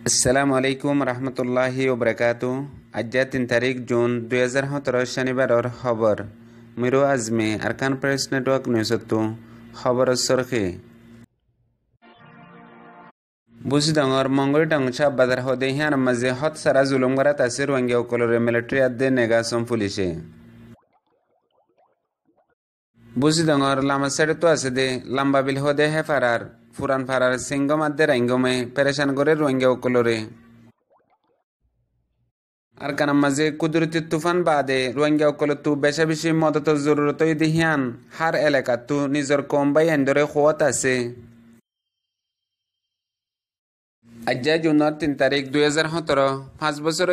আসসালামু আলাইকুম রহমতুল্লাহি ওবরাকাতু। আজ্জা 3 তারিখ জুন 2017 শনিবারর খবর মিরো আজমে আরকান প্রেস নেটওয়ার্ক নিউজতো খবর সরখে বুঝদঙর মঙ্গল ডংছা বাজার হদে হিয়ান মাঝে হত সারা জুলুম করা তাসির ওয়াঙ্গে অকলরে মিলিটারি আদে নেগাসম পুলিশে বুঝদঙর লামা সাইড তো আছে দে লাম্বা বিল হদে হে ফারার ফুরান ফারার সিংগম আদে রাইঙ্গমে পেরেশান করে রোহিঙ্গা অকলরে আর কানাম মাঝে কুদরতি তুফান বাদে রোহিঙ্গা অকল তু বেশা বেশি মদত জরুরত দিহিয়ান হার এলাকা তু নিজর কম বাই এন্দরে খোয়াত আছে। আজ্জা জুনের 3 তারিখ 2017 5 বছর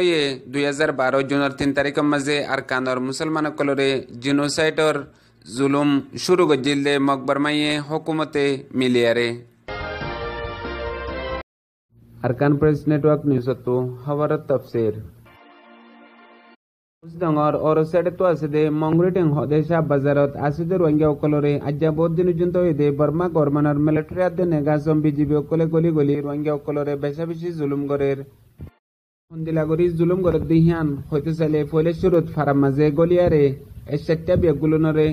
2012 জুনের 3 তারিখের মাঝে আর কানর মুসলমান অকলরে জিনোসাইডর জুলুম শুরু গজিলে মকবর মাইয়ে হুকুমতে মিলিয়ারে আরকান প্রেস নেটওয়ার্ক নিউজতো খবরের তফসির ডঙর ওর সাইডে তো আছে দে মঙ্গরিটিং হদে শাহ বাজারত আসিদে রোহিঙ্গা অকলরে আজ্জা বহুত দিন পর্যন্ত দে বর্মা গভর্নমেন্টর মিলিটারি আদে নেগাসম বিজিবি অকলে গলি গলি রোহিঙ্গা অকলরে বেশা বেশি জুলুম করের হন্দিলাগরি জুলুম করে দিহিয়ান হইতে চাইলে পয়লে শুরুত ফারাম মাঝে গলিয়ারে এসেটটা বেগুলোনরে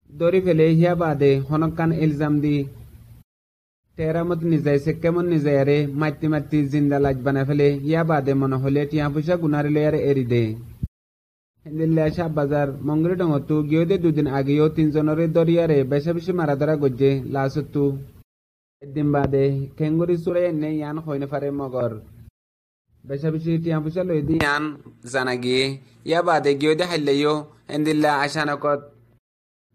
দড়ি ফেলে হিয়া বাদে হনকান ইলজাম দি টেরামত নিজাইছে কেমন নিজায়ারে মাতি মাতি জিন্দা লাজ বানা ফেলে ইয়া বাদে মনে হলে টিয়া পয়সা গুনারিলে আর এরি দে হেন্দিল্লা শাহ বাজার মঙ্গলি ডঙতু গিয়ে দুদিন আগেও 3 জনের দরিয়ারে বেশা বেশি মারা ধরা গজ্জে লাসতু একদিন বাদে খেঙ্গুরি চুড়ে এনে ইয়ান হইনে পারে মগর বেশা বেশি টিয়া পয়সা লই দি ইয়ান জানা গিয়ে ইয়া বাদে গিয়ে হাইলেও হেন্দিল্লা আশানকত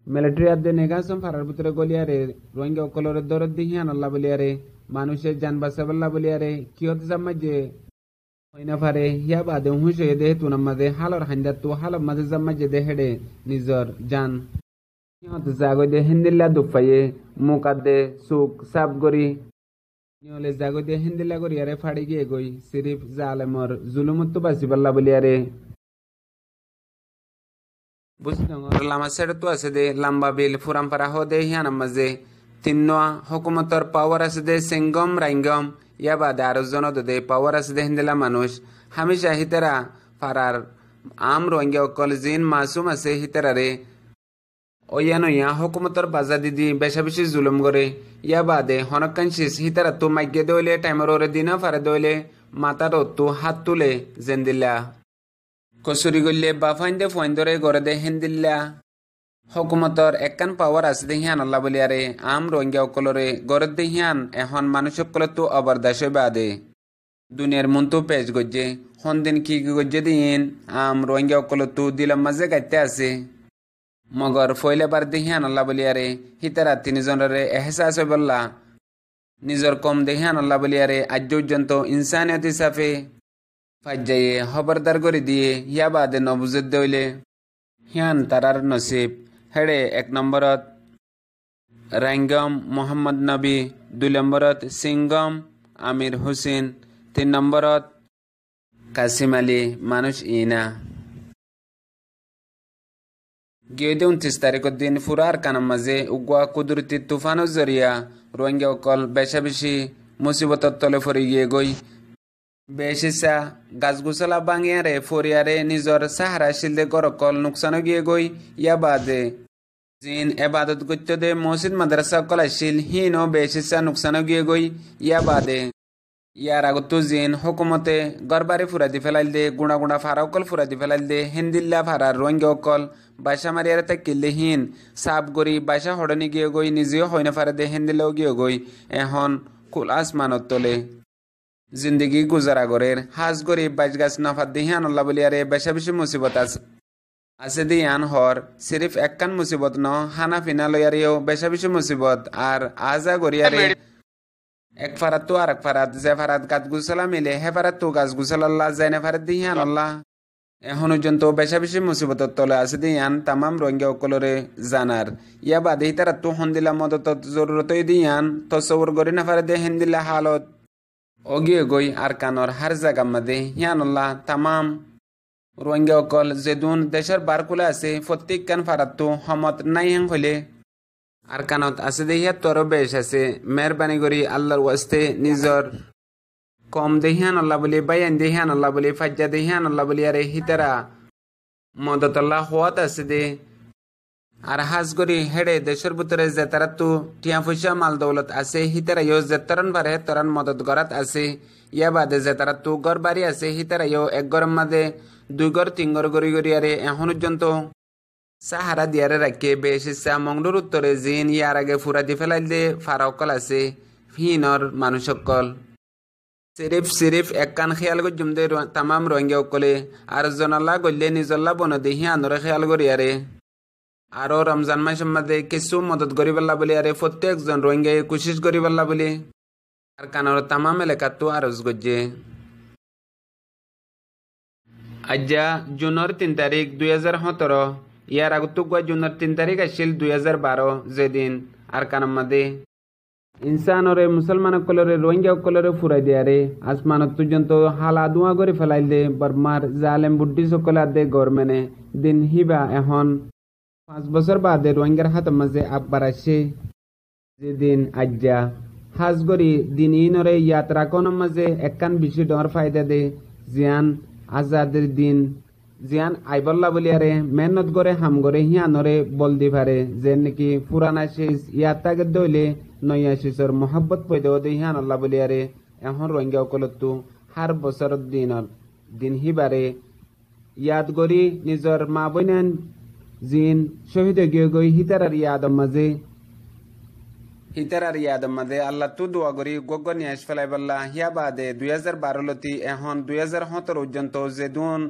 মিলিটারি আদে নেগাসম ফারার ভিতরে গলিয়ারে রোহিঙ্গা অকলরে দরদ দিহিয়ান আল্লাহ বলিয়ারে মানুষের জান বাঁচাবাল্লা বলিয়ারে কিয়ত জামাজে হইনা পারে হিয়া বাদে হুঁশ হয়ে দে তুনার মাঝে হালর হান্দার তু হালর মাঝে জামাজে দে হেডে নিজর জান সিহত জাগই দে হিন্দিল্লা দুপাইয়ে মুকাত দে সুক সাপ গরি নিহলে জাগই দে হিন্দিল্লা গরিয়ারে ফাড়ি গিয়ে গই সিরিফ জালেমর জুলুমত বাঁচিবাল্লা বলিয়ারে বুঝদঙর লামা সাইড তো আছে দে লাম্বা বিল ফুরামপারা হদে হিয়ানার মাঝে তিন্নোয়া হুকুমতর পাওয়ার আছে দে সিংগম রাইঙ্গম ইয়া বাদে আরো জন দে পাওয়ার আছে দে হিন্দিলা মানুষ হামেশা হিতেরা ফারার আম রোহিঙ্গা অকল জিন মাসুম আছে হিতেরারে ওয়ান হুকুমতর বাজা দিদি বেশা বেশি জুলুম করে ইয়া বাদে হনকানশিস হিতেরা তো মাইকে দইলে টাইমর ওরে দিনা ফারে দইলে মাতার তো হাত তুলে জেন্দিল্লা কসুরি গল্লে বা ফাইন্দে ফইন্দরে গড়ে দে হেন্দিল্লা হুকুমতর একখান পাওয়ার আছে দে হিয়ান আল্লাহ বলিয়ারে আম রোহিঙ্গা অকলরে গড়ে দে হিয়ান এখন মানুষ অকল তো অবরদাস বাদে দুনিয়ার মন তো পেজ গজ্জে হন্দিন কি গজ্জে দিন আম রোহিঙ্গা অকল তো দিলাম মাঝে গাইতে আছে মগর ফইলে বার দে হিয়ান আল্লাহ বলিয়ারে হিতারা 3 জনরে এহসাস বললা নিজর কম দে হিয়ান আল্লাহ বলিয়ারে আজ পর্যন্ত ইনসানিয়ত হিসাবে ফাইজাইয়ে খবরদার করে দিয়ে হিয়া বাদে নবুজত দইলে হিয়ান তারার নসিব হেড়ে 1 নম্বরত রাইঙ্গম মোহাম্মদ নবী 2 নম্বরত সিংগম আমির হুসেন 3 নম্বরত কাসিম আলী মানুষ ইনা গিয়ে 29 তারিখের দিন ফুরার কানাম মাঝে উগুয়া কুদরতি তুফানের জরিয়া রোহিঙ্গা অকল বেশা বেশি মুসিবতর তলে ফরে গিয়ে গই বেশিসা গাছগুছলা বাঙিয়ারে ফরিয়ারে নিজর সাহারা শিলদে গরকল নুকসান গিয়ে গই ইয়া বাদে জিন এবাদত গত্য দে মসজিদ মাদ্রাসা কলাশিল হিন ও বেশিসা নুকসান গিয়ে গই ইয়া বাদে ইয়ার আগত জিন হুকুমতে গরবারে ফুরাদি ফেলাইল দে গুণা গুণা ফারা অকল ফুরাদি ফেলাইল দে হিন্দিল্লা ফারার রোহিঙ্গা অকল বাসা মারিয়ারে তাকিলে হিন সাপ গরি বাসা হড়নি গিয়ে গই নিজেও হইনা ফারা দে হিন্দিল্লাও গিয়ে গই এখন কুল আসমানত তলে জিন্দগি গুজারা গরের হাজ গরিব বাইশ গাছ নফাত দিহান আল্লাহ বলিয়ারে বেশা বেশি মুসিবত আছে দিয়ান হর সিরিফ একখান মুসিবত ন হানা ফিনা লয়ারিও বেশা বেশি মুসিবত আর আজা গরিয়ারে এক ফারাত তো আর এক ফারাত যে ফারাত গাছ গুছালা মিলে হে ফারাত তো গাছ গুছাল আল্লাহ যায় না ফারাত দিহান আল্লাহ এখন পর্যন্ত বেশা বেশি মুসিবতর তলে আছে দিয়ান তামাম রোহিঙ্গা অকলরে জানার ইয়া বাদে তারা তো হন্দিলা মদত জরুরতই দিয়ান তসবর গরি না ফারে দে হিন্দিল্লা হালত অগিয়ে গই আর কানর হার জায়গা মাদে হিয়ানুল্লাহ তামাম রোহিঙ্গা অকল যেদুন দেশের বারকুলে আছে প্রত্যেক কান ফারাত সমত নাই হেং হইলে আর কানত আছে দেহিয়া তোর বেশ আছে মেহরবানি করি আল্লাহর ওয়াস্তে নিজর কম দেহিয়ান আল্লাহ বলি বাইয়ান দেহিয়ান আল্লাহ বলি ফাজ্জা দেহিয়ান আল্লাহ বলি আরে হিতারা মদত আল্লাহ হওয়াত আছে দে আর হাজ করি হেডে দেশের ভিতরে যে তারা তো টিয়া পয়সা মাল দৌলত আছে হিতারা ইয় যে তরণ বারে তরণ মদত গড়াত আছে ইয়া বাদে যে তারা তো ঘর বাড়ি আছে হিতারা ইয় এক গরম মাদে 2 ঘর 3 ঘর গড়ি গড়ি আরে এখন পর্যন্ত সাহারা দিয়ারে রাখে বেশ ইচ্ছা মংডুর উত্তরে জিন ইয়ার আগে ফুরা দি ফেলাই দে ফারাকল আছে হিনর মানুষকল সিরিফ এক কান খেয়াল গজ্জুম দে তামাম রোহিঙ্গা অকলে আর জনাল্লা গল্লে নিজল্লা বন দেহি আনরে খেয়াল করি আরে আরো রমজান মাসের মধ্যে কিছু মদত করি পাল্লা বলি আরে প্রত্যেকজন রোহিঙ্গায় কোশিশ করি পাল্লা বলি আর কানর তামাম এলাকা তো আরজ গজ্জে আজ্জা জুনের 3 তারিখ 2017 ইয়ার আগতো জুনের 3 তারিখ আসছিল 2012 যেদিন আর কানার মধ্যে ইনসানরে মুসলমান কলরে রোহিঙ্গা কলরে ফুরাই দিয়ারে আসমানত পর্যন্ত হালা দুয়া করে ফেলাই দে বর্মার জালেম বুদ্ধি সকলে দে গরমেনে দিন হিবা এখন 5 বছর বাদে রোহিঙ্গার হাতের মাঝে আকবার আসে যেদিন আজ্জা হাজ গরি দিন ইনরে ইয়াত্রা কোনের মাঝে একখান বেশি ডর ফায়দা দে জিয়ান আজাদের দিন জিয়ান আইবল্লা বলি আরে মেহনত করে হাম করে হিয়ানরে বল দি পারে যে নাকি পুরানা শেষ ইয়াতাকে দইলে নয়া শেষর মহাব্বত পয়দা দে হিয়ান আল্লাহ বলি আরে এখন রোহিঙ্গা কলতো হার বছর দিন হিবারে ইয়াদ গরি নিজর মা বইনান জিন শহীদ গিয়ে গই হিতারার ইয়াদম মাঝে আল্লাহ তু দোয়া করি গগ নিয়াস ফেলাই বললা হিয়া বাদে 2012 লতি এখন 2017 পর্যন্ত যে দুন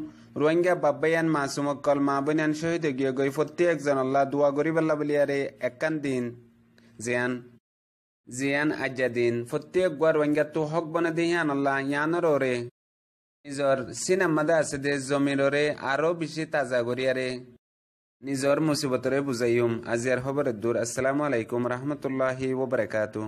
রোহিঙ্গা বাব্বায়ান মাসুমকল মা বইনান শহীদ গিয়ে গই প্রত্যেকজন আল্লাহ দোয়া করি বললা বলি আরে একখান দিন জিয়ান আজ্জা দিন প্রত্যেক গুয়া রোহিঙ্গা তো হক বনে দিয়ান আল্লাহ ইয়ানর ওরে নিজর সিনেমাদা আছে দে জমিররে আরো বেশি তাজা করি আরে নিজর মুসিবতরে বুঝাইম আজিয়ার খবরের দূর। আসসালামু আলাইকুম রহমতুল্লাহি ওয়া বারাকাতুহু।